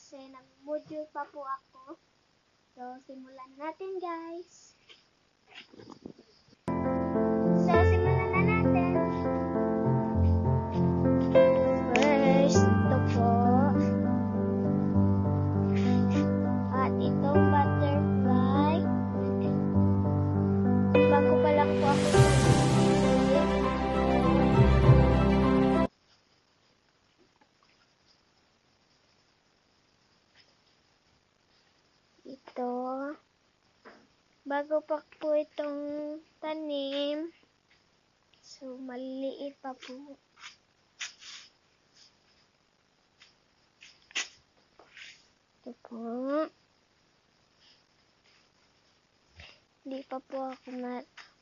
kasi nag-module pa po ako. So, simulan natin guys. So, simulan na natin. First, ito po. At itong butterfly. Bago pa lang po ako ito. Bago pa po itong tanim. So, maliliit pa po. Ito po. Hindi pa po ako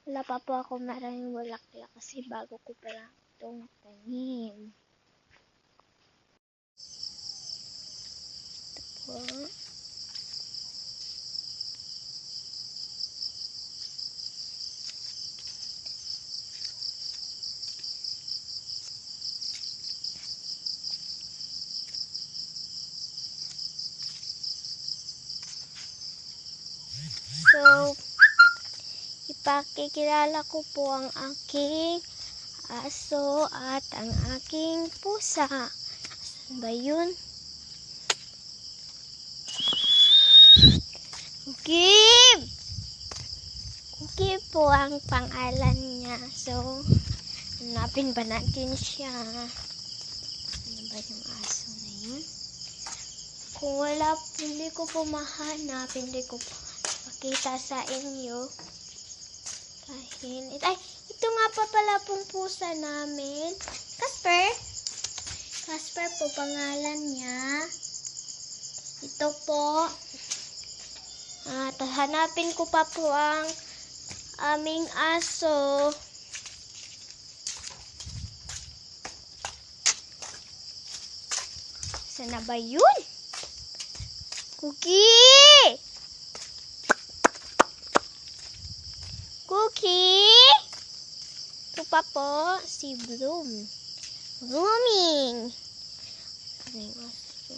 wala pa po ako maraming bulaklak kasi bago ko pa lang itong tanim. Ito po. So, ipakikilala ko po ang aking aso at ang aking pusa. Saan ba yun? Cookie! Cookie po ang pangalan niya. So, hanapin ba natin siya? Ano ba yung aso na yun? Kung wala, hindi ko po mahanap, hindi ko po makita sa inyo. Ay, ito nga pa pala pong pusa namin. Casper. Casper po pangalan niya. Ito po. At hanapin ko pa po ang aming aso. Saan na ba yun? Cookie! Cookie! Ito pa po, si Bloom. Blooming! Ano yung aso?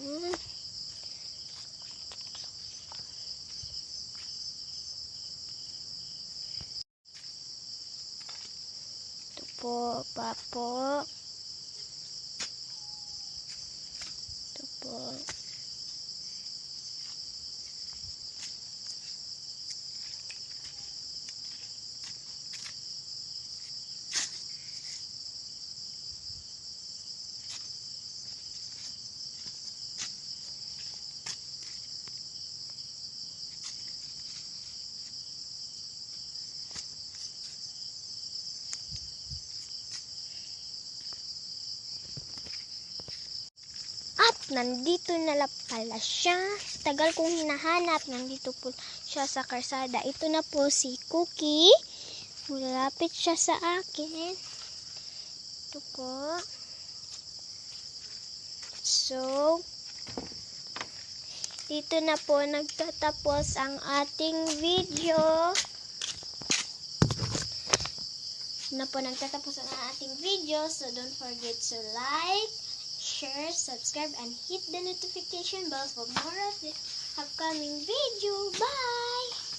Ito po, papo. Ito po. Nandito na pala siya. Tagal kong hinahanap. Nandito po siya sa karsada. Ito na po si Cookie. Malapit siya sa akin. Ito po. So, dito na po nagtatapos ang ating video. So don't forget to like, share, subscribe, and hit the notification bell for more of the upcoming video. Bye!